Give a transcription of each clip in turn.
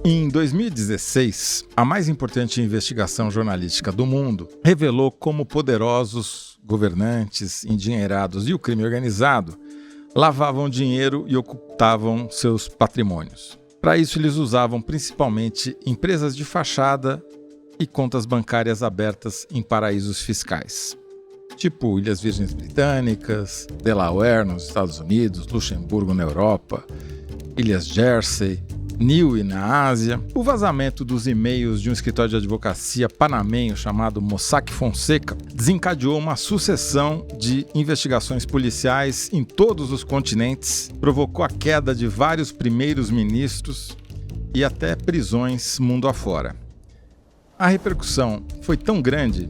Em 2016, a mais importante investigação jornalística do mundo revelou como poderosos governantes, endinheirados e o crime organizado lavavam dinheiro e ocultavam seus patrimônios. Para isso, eles usavam principalmente empresas de fachada e contas bancárias abertas em paraísos fiscais, tipo Ilhas Virgens Britânicas, Delaware nos Estados Unidos, Luxemburgo na Europa, Ilhas Jersey, Niue na Ásia. O vazamento dos e-mails de um escritório de advocacia panamenho chamado Mossack Fonseca desencadeou uma sucessão de investigações policiais em todos os continentes, provocou a queda de vários primeiros ministros e até prisões mundo afora. A repercussão foi tão grande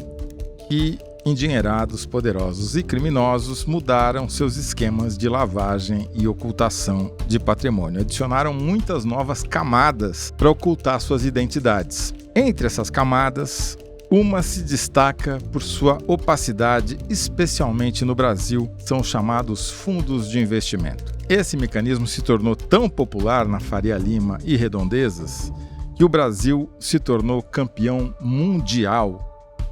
que endinheirados, poderosos e criminosos mudaram seus esquemas de lavagem e ocultação de patrimônio. Adicionaram muitas novas camadas para ocultar suas identidades. Entre essas camadas, uma se destaca por sua opacidade, especialmente no Brasil, são os chamados fundos de investimento. Esse mecanismo se tornou tão popular na Faria Lima e redondezas que o Brasil se tornou campeão mundial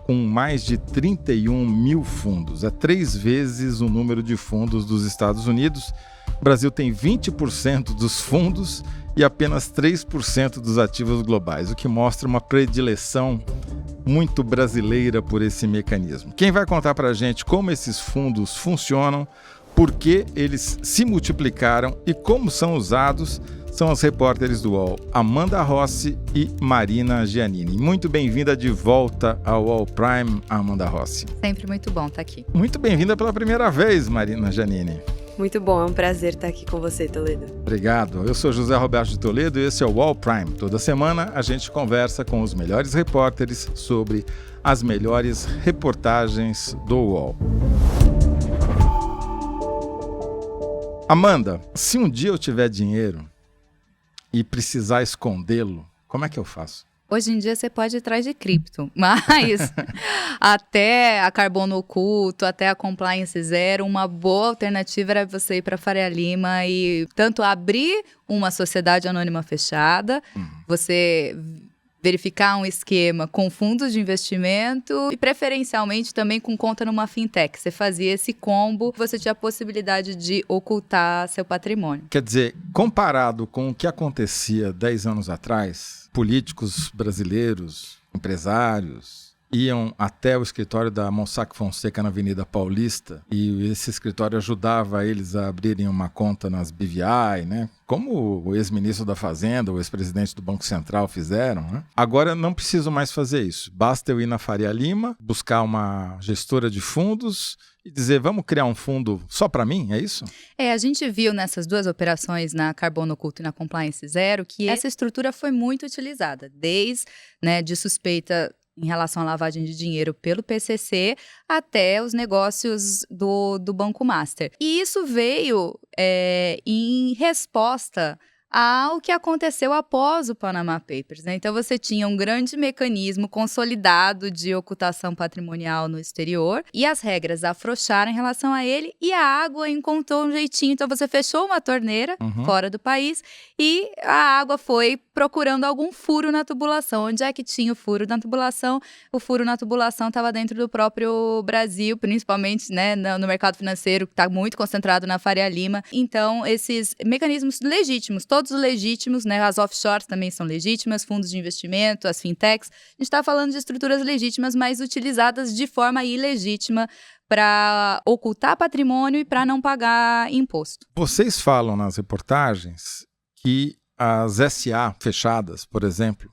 com mais de 31 mil fundos. É 3 vezes o número de fundos dos Estados Unidos. O Brasil tem 20% dos fundos e apenas 3% dos ativos globais, o que mostra uma predileção muito brasileira por esse mecanismo. Quem vai contar para a gente como esses fundos funcionam, por que eles se multiplicaram e como são usados são as repórteres do UOL, Amanda Rossi e Marina Giannini. Muito bem-vinda de volta ao UOL Prime, Amanda Rossi. Sempre muito bom estar aqui. Muito bem-vinda pela primeira vez, Marina Giannini. Muito bom, é um prazer estar aqui com você, Toledo. Obrigado. Eu sou José Roberto de Toledo e esse é o UOL Prime. Toda semana a gente conversa com os melhores repórteres sobre as melhores reportagens do UOL. Amanda, se um dia eu tiver dinheiro e precisar escondê-lo, como é que eu faço? Hoje em dia você pode ir atrás de cripto, mas até a carbono oculto, até a compliance zero, uma boa alternativa era você ir para a Faria Lima e tanto abrir uma sociedade anônima fechada, você verificar um esquema com fundos de investimento e preferencialmente também com conta numa fintech. Você fazia esse combo, você tinha a possibilidade de ocultar seu patrimônio. Quer dizer, comparado com o que acontecia 10 anos atrás, políticos brasileiros, empresários, iam até o escritório da Mossack Fonseca na Avenida Paulista e esse escritório ajudava eles a abrirem uma conta nas BVI, né? Como o ex-ministro da Fazenda, o ex-presidente do Banco Central fizeram, né? Agora não preciso mais fazer isso. Basta eu ir na Faria Lima, buscar uma gestora de fundos e dizer, vamos criar um fundo só para mim, é isso? A gente viu nessas duas operações, na Carbono Oculto e na Compliance Zero, que essa estrutura foi muito utilizada, desde de suspeita em relação à lavagem de dinheiro pelo PCC até os negócios do Banco Master. E isso veio em resposta ao que aconteceu após o Panama Papers, né? Então, você tinha um grande mecanismo consolidado de ocultação patrimonial no exterior e as regras afrouxaram em relação a ele e a água encontrou um jeitinho. Então, você fechou uma torneira fora do país e a água foi procurando algum furo na tubulação. Onde é que tinha o furo na tubulação? O furo na tubulação estava dentro do próprio Brasil, principalmente no mercado financeiro, que está muito concentrado na Faria Lima. Então, esses mecanismos legítimos, todos legítimos, as offshores também são legítimas, fundos de investimento, as fintechs. A gente está falando de estruturas legítimas, mas utilizadas de forma ilegítima para ocultar patrimônio e para não pagar imposto. Vocês falam nas reportagens que as SA fechadas, por exemplo,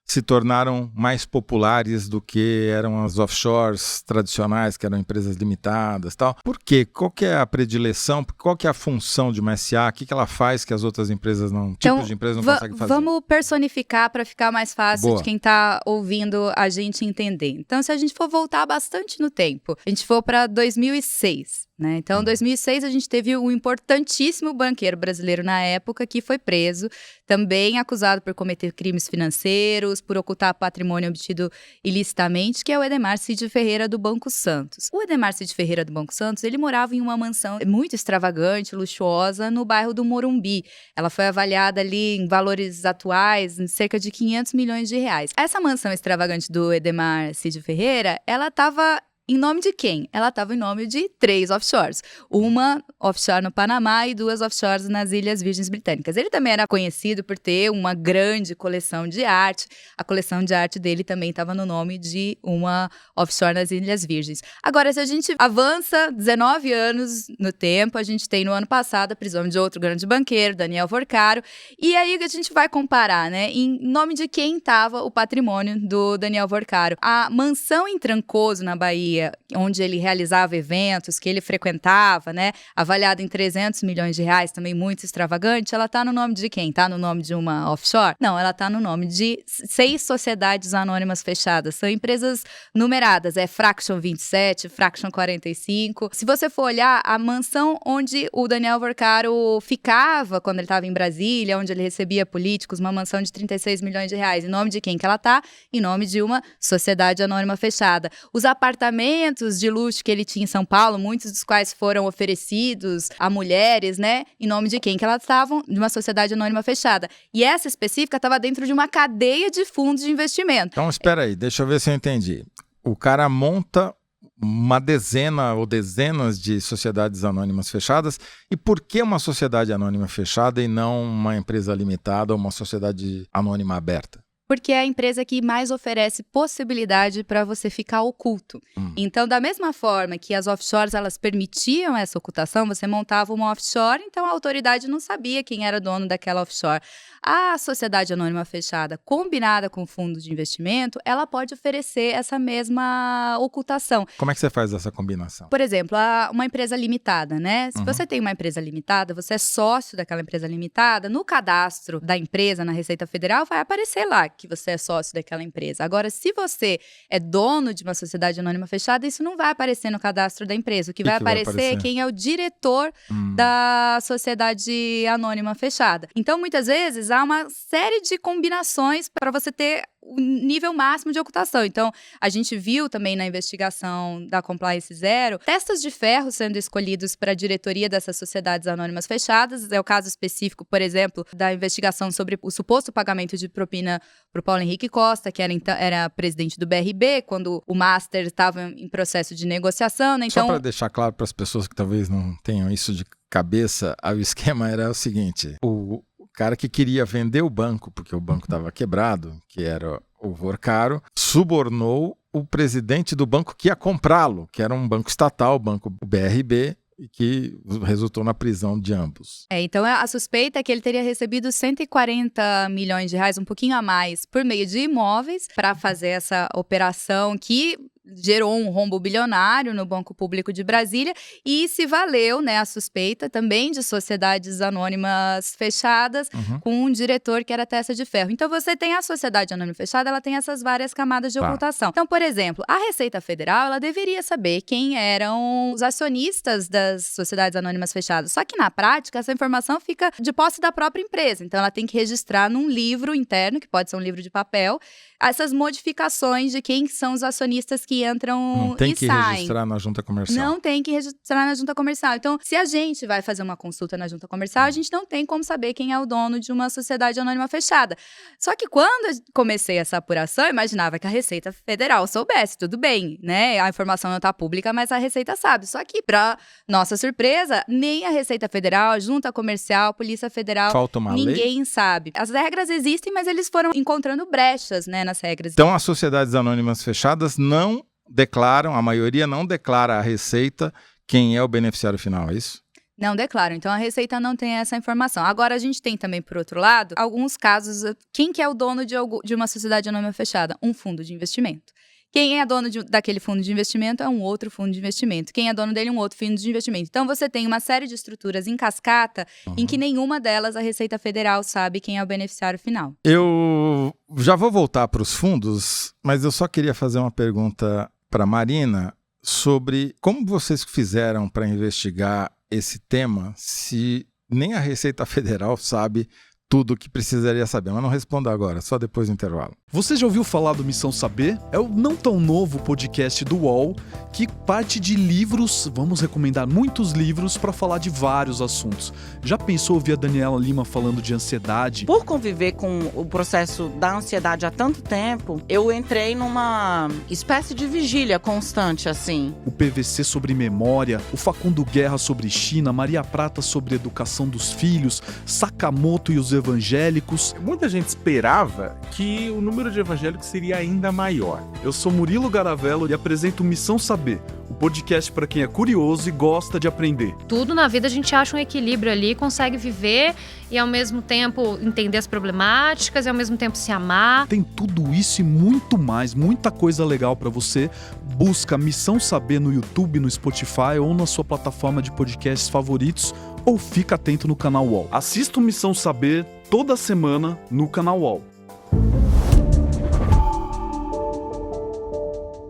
se tornaram mais populares do que eram as offshores tradicionais, que eram empresas limitadas e tal. Por quê? Qual que é a predileção? Qual que é a função de uma SA? O que ela faz que as outras empresas não, tipos de empresas não conseguem fazer? Vamos personificar para ficar mais fácil de quem está ouvindo a gente entender. Então, se a gente for voltar bastante no tempo, a gente for para 2006, né? Então, em 2006, a gente teve um importantíssimo banqueiro brasileiro na época que foi preso, também acusado por cometer crimes financeiros, por ocultar patrimônio obtido ilicitamente, que é o Edemar Cid Ferreira do Banco Santos. O Edemar Cid Ferreira do Banco Santos, ele morava em uma mansão muito extravagante, luxuosa, no bairro do Morumbi. Ela foi avaliada ali em valores atuais, em cerca de 500 milhões de reais. Essa mansão extravagante do Edemar Cid Ferreira, ela estava em nome de quem? Ela estava em nome de 3 offshores. Uma offshore no Panamá e 2 offshores nas Ilhas Virgens Britânicas. Ele também era conhecido por ter uma grande coleção de arte. A coleção de arte dele também estava no nome de uma offshore nas Ilhas Virgens. Agora, se a gente avança 19 anos no tempo, a gente tem no ano passado a prisão de outro grande banqueiro, Daniel Vorcaro. E aí a gente vai comparar, né? Em nome de quem estava o patrimônio do Daniel Vorcaro. A mansão em Trancoso, na Bahia, onde ele realizava eventos, que ele frequentava, né, avaliada em 300 milhões de reais, também muito extravagante, ela tá no nome de quem? Tá no nome de uma offshore? Não, ela tá no nome de 6 sociedades anônimas fechadas. São empresas numeradas, Fraction 27, Fraction 45. Se você for olhar, a mansão onde o Daniel Vorcaro ficava quando ele estava em Brasília, onde ele recebia políticos, uma mansão de 36 milhões de reais. Em nome de quem que ela tá? Em nome de uma sociedade anônima fechada. Os apartamentos de luxo que ele tinha em São Paulo, muitos dos quais foram oferecidos a mulheres, né? Em nome de quem que elas estavam? De uma sociedade anônima fechada. E essa específica estava dentro de uma cadeia de fundos de investimento. Então, espera aí, deixa eu ver se eu entendi. O cara monta uma dezena ou dezenas de sociedades anônimas fechadas. E por que uma sociedade anônima fechada e não uma empresa limitada ou uma sociedade anônima aberta? Porque é a empresa que mais oferece possibilidade para você ficar oculto. Então, da mesma forma que as offshores elas permitiam essa ocultação, você montava uma offshore, então a autoridade não sabia quem era dono daquela offshore. A sociedade anônima fechada, combinada com o fundo de investimento, ela pode oferecer essa mesma ocultação. Como é que você faz essa combinação? Por exemplo, uma empresa limitada, né? Se você tem uma empresa limitada, você é sócio daquela empresa limitada, no cadastro da empresa, na Receita Federal, vai aparecer lá que você é sócio daquela empresa. Agora, se você é dono de uma sociedade anônima fechada, isso não vai aparecer no cadastro da empresa. O que vai aparecer é quem é o diretor da sociedade anônima fechada. Então, muitas vezes, há uma série de combinações para você ter o nível máximo de ocultação. Então, a gente viu também na investigação da Compliance Zero, testas de ferro sendo escolhidos para a diretoria dessas sociedades anônimas fechadas. É o caso específico, por exemplo, da investigação sobre o suposto pagamento de propina para o Paulo Henrique Costa, que era presidente do BRB, quando o Master estava em processo de negociação. Né? Então, só para deixar claro para as pessoas que talvez não tenham isso de cabeça, o esquema era o seguinte: o cara que queria vender o banco, porque o banco estava quebrado, que era o Vorcaro, subornou o presidente do banco que ia comprá-lo, que era um banco estatal, o banco BRB, e que resultou na prisão de ambos. Então a suspeita é que ele teria recebido 140 milhões de reais, um pouquinho a mais, por meio de imóveis, para fazer essa operação que gerou um rombo bilionário no Banco Público de Brasília e se valeu, né, a suspeita também de sociedades anônimas fechadas com um diretor que era testa de ferro. Então você tem a sociedade anônima fechada, ela tem essas várias camadas de ocultação. Então, por exemplo, a Receita Federal, ela deveria saber quem eram os acionistas das sociedades anônimas fechadas. Só que na prática, essa informação fica de posse da própria empresa. Então ela tem que registrar num livro interno, que pode ser um livro de papel, essas modificações de quem são os acionistas que entram e saem. Não tem que registrar na junta comercial. Não tem que registrar na junta comercial. Então, se a gente vai fazer uma consulta na junta comercial, a gente não tem como saber quem é o dono de uma sociedade anônima fechada. Só que quando eu comecei essa apuração, eu imaginava que a Receita Federal soubesse, tudo bem, né? A informação não está pública, mas a Receita sabe. Só que, para nossa surpresa, nem a Receita Federal, a junta comercial, a Polícia Federal, ninguém sabe. As regras existem, mas eles foram encontrando brechas, né, nas regras. Então, as sociedades anônimas fechadas não declaram, a maioria não declara à Receita quem é o beneficiário final, é isso? Não declaram, então a Receita não tem essa informação. Agora, a gente tem também, por outro lado, alguns casos, quem que é o dono de uma sociedade anônima fechada? Um fundo de investimento. Quem é dono daquele fundo de investimento é um outro fundo de investimento. Quem é dono dele é um outro fundo de investimento. Então, você tem uma série de estruturas em cascata em que nenhuma delas a Receita Federal sabe quem é o beneficiário final. Eu já vou voltar para os fundos, mas eu só queria fazer uma pergunta para a Marina. sobre como vocês fizeram para investigar esse tema, se nem a Receita Federal sabe tudo o que precisaria saber. Mas não responda agora, só depois do intervalo. Você já ouviu falar do Missão Saber? É o não tão novo podcast do UOL que parte de livros, vamos recomendar muitos livros para falar de vários assuntos. Já pensou ouvir a Daniela Lima falando de ansiedade? Por conviver com o processo da ansiedade há tanto tempo, eu entrei numa espécie de vigília constante, assim. O PVC sobre memória, o Facundo Guerra sobre China, Maria Prata sobre educação dos filhos, Sakamoto e os evangélicos. Muita gente esperava que o número de evangélicos seria ainda maior. Eu sou Murilo Garavello e apresento Missão Saber, o podcast para quem é curioso e gosta de aprender. Tudo na vida a gente acha um equilíbrio ali, consegue viver e ao mesmo tempo entender as problemáticas e ao mesmo tempo se amar. Tem tudo isso e muito mais, muita coisa legal para você. Busca Missão Saber no YouTube, no Spotify ou na sua plataforma de podcasts favoritos ou fica atento no canal UOL. Assista o Missão Saber toda semana no canal UOL.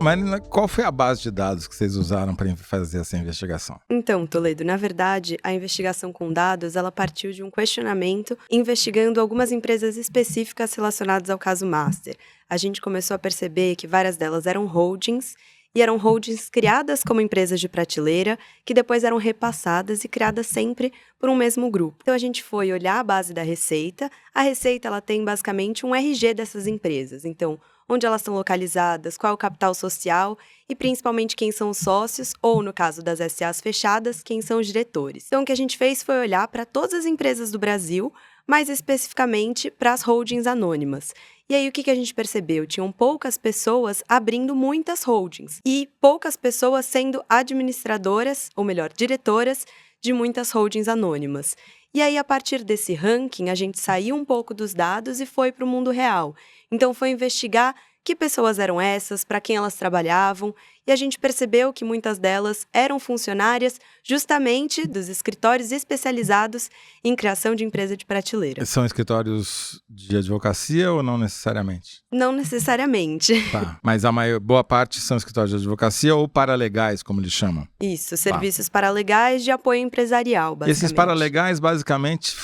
Marina, qual foi a base de dados que vocês usaram para fazer essa investigação? Então, Toledo, na verdade, a investigação com dados, ela partiu de um questionamento investigando algumas empresas específicas relacionadas ao caso Master. A gente começou a perceber que várias delas eram holdings, e eram holdings criadas como empresas de prateleira, que depois eram repassadas e criadas sempre por um mesmo grupo. Então a gente foi olhar a base da Receita. A Receita ela tem basicamente um RG dessas empresas. Então, onde elas estão localizadas, qual é o capital social e principalmente quem são os sócios, ou no caso das SAs fechadas, quem são os diretores. Então o que a gente fez foi olhar para todas as empresas do Brasil, mais especificamente para as holdings anônimas. E aí, o que a gente percebeu? Tinham poucas pessoas abrindo muitas holdings e poucas pessoas sendo administradoras, ou melhor, diretoras de muitas holdings anônimas. E aí, a partir desse ranking, a gente saiu um pouco dos dados e foi para o mundo real. Então, foi investigar que pessoas eram essas, para quem elas trabalhavam, e a gente percebeu que muitas delas eram funcionárias justamente dos escritórios especializados em criação de empresa de prateleira. São escritórios de advocacia ou não necessariamente? Não necessariamente. Tá, mas boa parte são escritórios de advocacia ou paralegais, como eles chamam? Isso, serviços paralegais de apoio empresarial, basicamente. Esses paralegais, basicamente,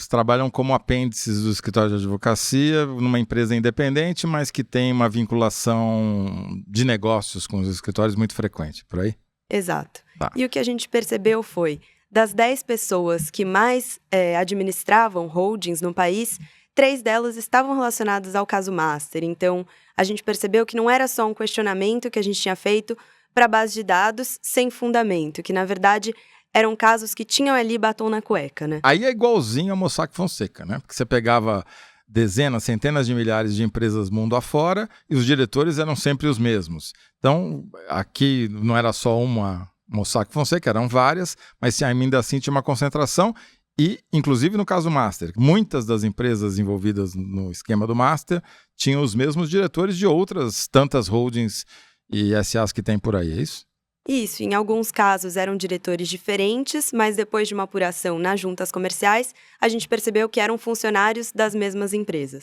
trabalham como apêndices do escritório de advocacia, numa empresa independente, mas que tem uma vinculação de negócios com os escritórios muito frequente, por aí? Exato. Tá. E o que a gente percebeu foi, das 10 pessoas que mais administravam holdings no país, 3 delas estavam relacionadas ao caso Master. Então, a gente percebeu que não era só um questionamento que a gente tinha feito para a base de dados sem fundamento, que, na verdade, eram casos que tinham ali batom na cueca, né? Aí é igualzinho a Mossack Fonseca, né? Porque você pegava dezenas, centenas de milhares de empresas mundo afora e os diretores eram sempre os mesmos. Então, aqui não era só uma Mossack Fonseca, eram várias, mas ainda assim tinha uma concentração e, inclusive no caso Master, muitas das empresas envolvidas no esquema do Master tinham os mesmos diretores de outras tantas holdings e SAs que tem por aí, é isso? Isso, em alguns casos eram diretores diferentes, mas depois de uma apuração nas juntas comerciais, a gente percebeu que eram funcionários das mesmas empresas.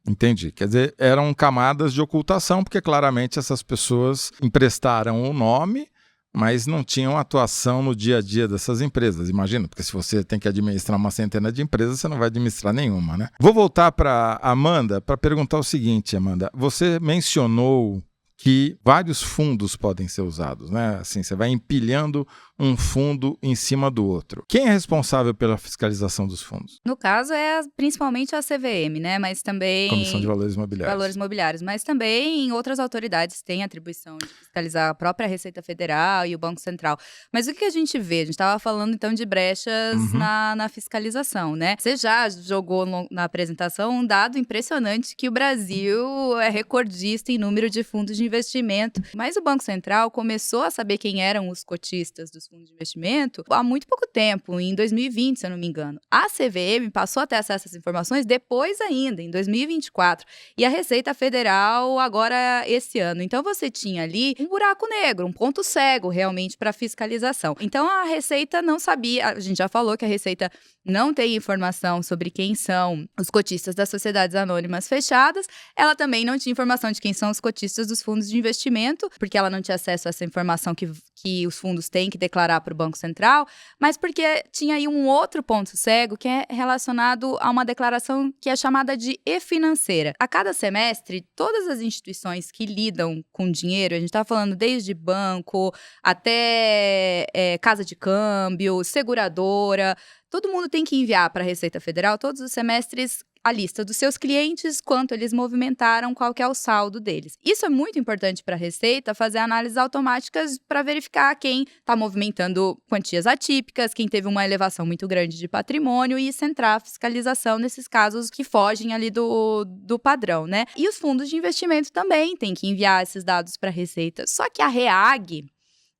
Entendi. Quer dizer, eram camadas de ocultação, porque claramente essas pessoas emprestaram o nome, mas não tinham atuação no dia a dia dessas empresas. Imagina, porque se você tem que administrar uma centena de empresas, você não vai administrar nenhuma, né? Vou voltar para Amanda para perguntar o seguinte, Amanda. Você mencionou que vários fundos podem ser usados, né? Assim, você vai empilhando um fundo em cima do outro. Quem é responsável pela fiscalização dos fundos? No caso, principalmente a CVM, né? Mas também... Comissão de Valores Imobiliários. Valores Imobiliários. Mas também outras autoridades têm atribuição de fiscalizar a própria Receita Federal e o Banco Central. Mas o que a gente vê? A gente estava falando, então, de brechas na fiscalização, né? Você já jogou na apresentação um dado impressionante que o Brasil é recordista em número de fundos de investimento. Mas o Banco Central começou a saber quem eram os cotistas dos fundos de investimento há muito pouco tempo, em 2020, se eu não me engano. A CVM passou a ter acesso a essas informações depois ainda, em 2024. E a Receita Federal agora esse ano. Então você tinha ali um buraco negro, um ponto cego realmente para fiscalização. Então a Receita não sabia, a gente já falou que a Receita não tem informação sobre quem são os cotistas das sociedades anônimas fechadas, ela também não tinha informação de quem são os cotistas dos fundos de investimento, porque ela não tinha acesso a essa informação que os fundos têm que declarar para o Banco Central, mas porque tinha aí um outro ponto cego que é relacionado a uma declaração que é chamada de e-financeira. A cada semestre, todas as instituições que lidam com dinheiro, a gente está falando desde banco até casa de câmbio, seguradora, todo mundo tem que enviar para a Receita Federal todos os semestres a lista dos seus clientes, quanto eles movimentaram, qual que é o saldo deles. Isso é muito importante para a Receita fazer análises automáticas para verificar quem está movimentando quantias atípicas, quem teve uma elevação muito grande de patrimônio e centrar a fiscalização nesses casos que fogem ali do padrão, né? E os fundos de investimento também têm que enviar esses dados para a Receita. Só que a REAG,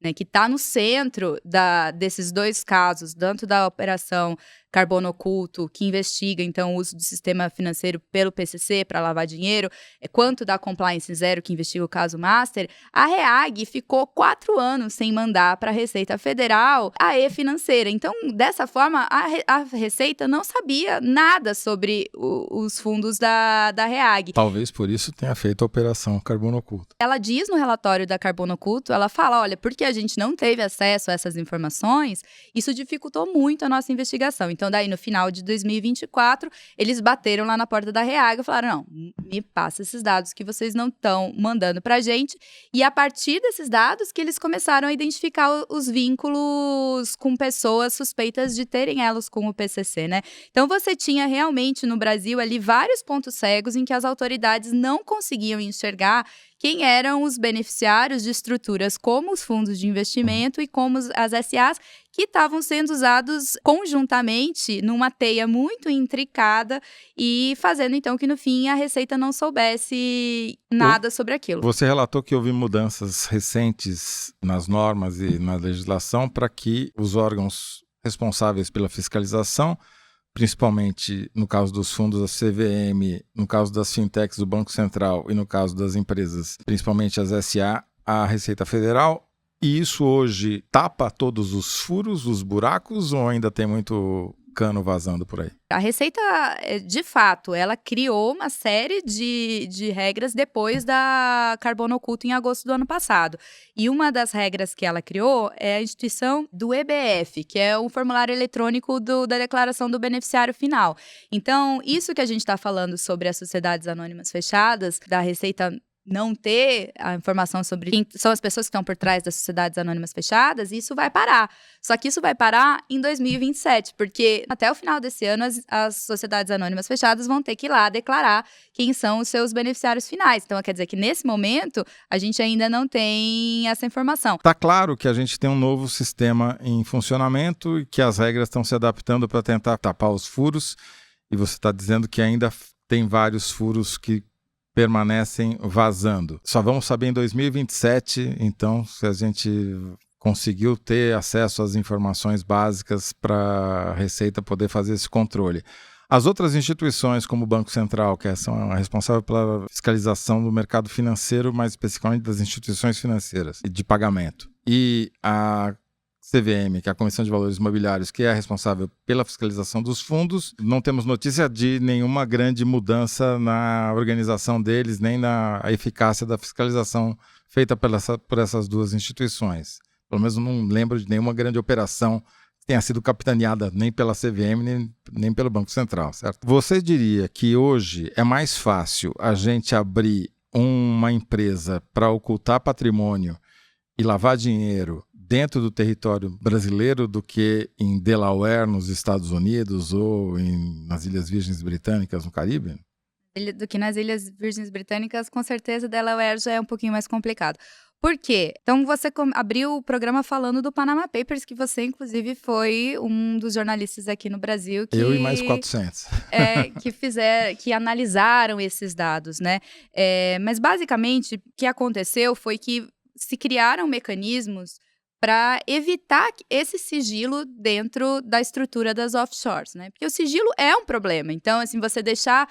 né, que está no centro desses dois casos, tanto da operação Carbono Oculto, que investiga, então, o uso do sistema financeiro pelo PCC para lavar dinheiro, quanto da Compliance Zero, que investiga o caso Master, a REAG ficou 4 anos sem mandar para a Receita Federal a e-financeira. Então, dessa forma, a Receita não sabia nada sobre os fundos da REAG. Talvez por isso tenha feito a operação Carbono Oculto. Ela diz no relatório da Carbono Oculto, ela fala, olha, porque a gente não teve acesso a essas informações, isso dificultou muito a nossa investigação. Então, daí, no final de 2024, eles bateram lá na porta da REAG e falaram, não, me passa esses dados que vocês não estão mandando pra gente. E a partir desses dados que eles começaram a identificar os vínculos com pessoas suspeitas de terem elos com o PCC, né? Então, você tinha realmente no Brasil ali vários pontos cegos em que as autoridades não conseguiam enxergar quem eram os beneficiários de estruturas como os fundos de investimento e como as SAs, que estavam sendo usados conjuntamente numa teia muito intricada e fazendo, então, que no fim a Receita não soubesse nada sobre aquilo. Você relatou que houve mudanças recentes nas normas e na legislação para que os órgãos responsáveis pela fiscalização, principalmente no caso dos fundos da CVM, no caso das fintechs do Banco Central e no caso das empresas, principalmente as SA, a Receita Federal. E isso hoje tapa todos os furos, os buracos, ou ainda tem muito cano vazando por aí? A Receita, de fato, ela criou uma série de regras depois da Carbono Oculto em agosto do ano passado. E uma das regras que ela criou é a instituição do EBF, que é o formulário eletrônico da declaração do beneficiário final. Então, isso que a gente está falando sobre as sociedades anônimas fechadas, da Receita não ter a informação sobre quem são as pessoas que estão por trás das sociedades anônimas fechadas, isso vai parar. Só que isso vai parar em 2027, porque até o final desse ano as sociedades anônimas fechadas vão ter que ir lá declarar quem são os seus beneficiários finais. Então, quer dizer que nesse momento a gente ainda não tem essa informação. Está claro que a gente tem um novo sistema em funcionamento e que as regras estão se adaptando para tentar tapar os furos, e você está dizendo que ainda tem vários furos que permanecem vazando. Só vamos saber em 2027, então, se a gente conseguiu ter acesso às informações básicas para a Receita poder fazer esse controle. As outras instituições, como o Banco Central, que são responsáveis pela fiscalização do mercado financeiro, mais especificamente das instituições financeiras e de pagamento, e a CVM, que é a Comissão de Valores Imobiliários, que é a responsável pela fiscalização dos fundos, não temos notícia de nenhuma grande mudança na organização deles, nem na eficácia da fiscalização feita por essas duas instituições. Pelo menos não lembro de nenhuma grande operação que tenha sido capitaneada nem pela CVM, nem pelo Banco Central, certo? Você diria que hoje é mais fácil a gente abrir uma empresa para ocultar patrimônio e lavar dinheiro dentro do território brasileiro do que em Delaware, nos Estados Unidos, ou nas Ilhas Virgens Britânicas, no Caribe? Do que nas Ilhas Virgens Britânicas, com certeza Delaware já é um pouquinho mais complicado. Por quê? Então, você abriu o programa falando do Panama Papers, que você, inclusive, foi um dos jornalistas aqui no Brasil que... Eu e mais 400. Que analisaram esses dados, né? Mas, basicamente, o que aconteceu foi que se criaram mecanismos para evitar esse sigilo dentro da estrutura das offshores, né? Porque o sigilo é um problema. Então, assim, você deixar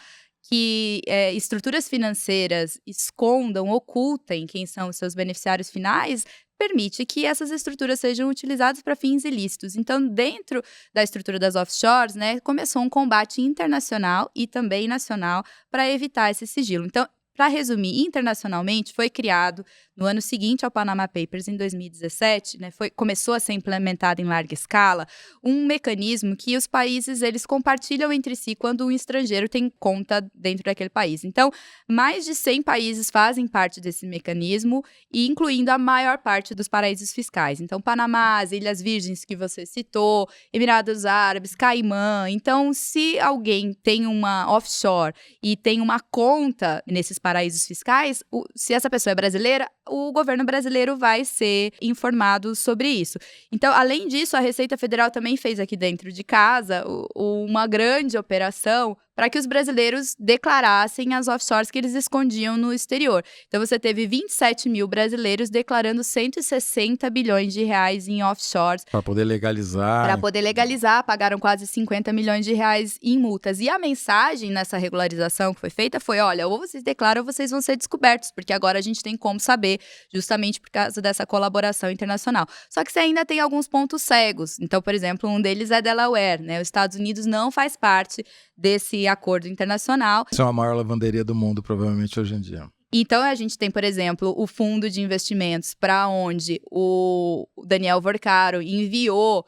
que estruturas financeiras escondam, ocultem quem são os seus beneficiários finais, permite que essas estruturas sejam utilizadas para fins ilícitos. Então, dentro da estrutura das offshores, né, começou um combate internacional e também nacional para evitar esse sigilo. Então, para resumir, internacionalmente foi criado no ano seguinte ao Panama Papers, em 2017, né, começou a ser implementado em larga escala, um mecanismo que os países eles compartilham entre si quando um estrangeiro tem conta dentro daquele país. Então, mais de 100 países fazem parte desse mecanismo, incluindo a maior parte dos paraísos fiscais. Então, Panamá, as Ilhas Virgens que você citou, Emirados Árabes, Caimã. Então, se alguém tem uma offshore e tem uma conta nesses paraísos fiscais, se essa pessoa é brasileira, o governo brasileiro vai ser informado sobre isso. Então, além disso, a Receita Federal também fez aqui dentro de casa uma grande operação para que os brasileiros declarassem as offshores que eles escondiam no exterior. Então, você teve 27 mil brasileiros declarando 160 bilhões de reais em offshores. Para poder legalizar. Para poder legalizar, pagaram quase 50 milhões de reais em multas. E a mensagem nessa regularização que foi feita foi, olha, ou vocês declaram ou vocês vão ser descobertos, porque agora a gente tem como saber, justamente por causa dessa colaboração internacional. Só que você ainda tem alguns pontos cegos. Então, por exemplo, um deles é Delaware, né? Os Estados Unidos não faz parte desse acordo internacional. Isso é a maior lavanderia do mundo, provavelmente, hoje em dia. Então, a gente tem, por exemplo, o fundo de investimentos para onde o Daniel Vorcaro enviou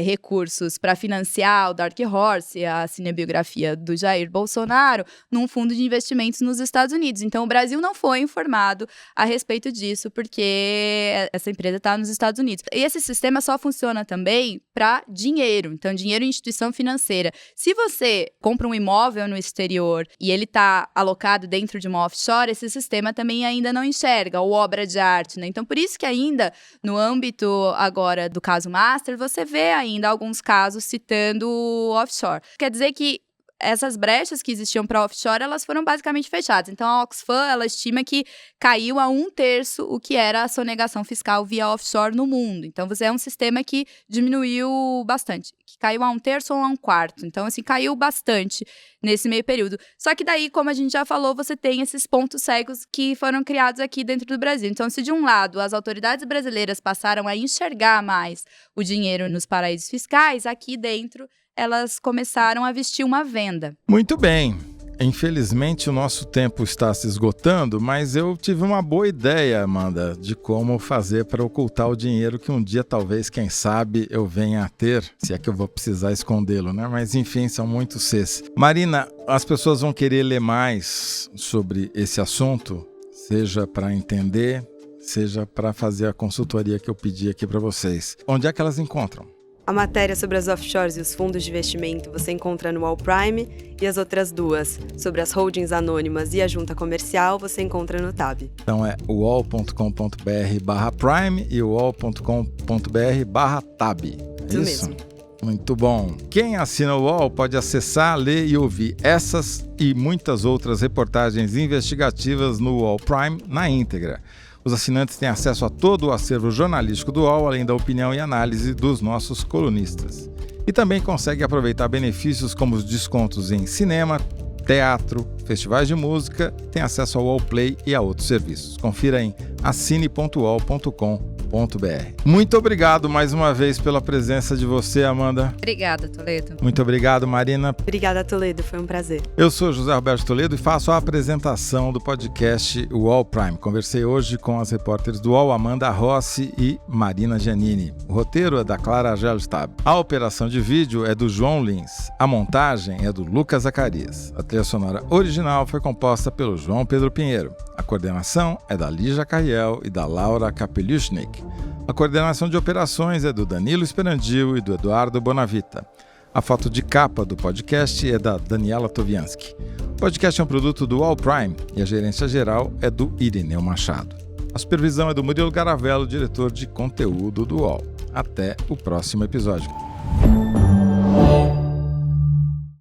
recursos para financiar o Dark Horse, a cinebiografia do Jair Bolsonaro, num fundo de investimentos nos Estados Unidos. Então, o Brasil não foi informado a respeito disso, porque essa empresa está nos Estados Unidos. E esse sistema só funciona também para dinheiro. Então, dinheiro em instituição financeira. Se você compra um imóvel no exterior e ele está alocado dentro de uma offshore, esse sistema também ainda não enxerga, ou obra de arte, né? Então, por isso que ainda, no âmbito agora do caso Master, você vê ainda alguns casos citando offshore. Quer dizer que essas brechas que existiam para offshore, elas foram basicamente fechadas. Então, a Oxfam, ela estima que caiu a 1/3 o que era a sonegação fiscal via offshore no mundo. Então, você é um sistema que diminuiu bastante. Que caiu a 1/3 ou a 1/4. Então, assim, caiu bastante nesse meio período. Só que daí, como a gente já falou, você tem esses pontos cegos que foram criados aqui dentro do Brasil. Então, se de um lado as autoridades brasileiras passaram a enxergar mais o dinheiro nos paraísos fiscais, aqui dentro elas começaram a vestir uma venda. Muito bem. Infelizmente, o nosso tempo está se esgotando, mas eu tive uma boa ideia, Amanda, de como fazer para ocultar o dinheiro que um dia, talvez, quem sabe, eu venha a ter, se é que eu vou precisar escondê-lo, né? Mas, enfim, são muitos Cs. Marina, as pessoas vão querer ler mais sobre esse assunto, seja para entender, seja para fazer a consultoria que eu pedi aqui para vocês. Onde é que elas encontram? A matéria sobre as offshores e os fundos de investimento você encontra no UOL Prime, e as outras duas, sobre as holdings anônimas e a junta comercial, você encontra no Tab. Então é uol.com.br/prime e uol.com.br/tab. Isso mesmo. Muito bom. Quem assina o UOL pode acessar, ler e ouvir essas e muitas outras reportagens investigativas no UOL Prime na íntegra. Os assinantes têm acesso a todo o acervo jornalístico do UOL, além da opinião e análise dos nossos colunistas. E também conseguem aproveitar benefícios como os descontos em cinema, teatro, festivais de música, tem acesso ao UOL Play e a outros serviços. Confira em assine.uol.com.br. Muito obrigado mais uma vez pela presença de você, Amanda. Obrigada, Toledo. Muito obrigado, Marina. Obrigada, Toledo. Foi um prazer. Eu sou José Roberto Toledo e faço a apresentação do podcast UOL Prime. Conversei hoje com as repórteres do UOL, Amanda Rossi e Marina Giannini. O roteiro é da Clara Argelo Stab. A operação de vídeo é do João Lins. A montagem é do Lucas Zacarias. A trilha sonora original foi composta pelo João Pedro Pinheiro. A coordenação é da Lígia Carriel e da Laura Kapeliushnik. A coordenação de operações é do Danilo Esperandil e do Eduardo Bonavita. A foto de capa do podcast é da Daniela Toviansky. O podcast é um produto do UOL Prime e a gerência geral é do Irineu Machado. A supervisão é do Murilo Garavello, diretor de conteúdo do UOL. Até o próximo episódio.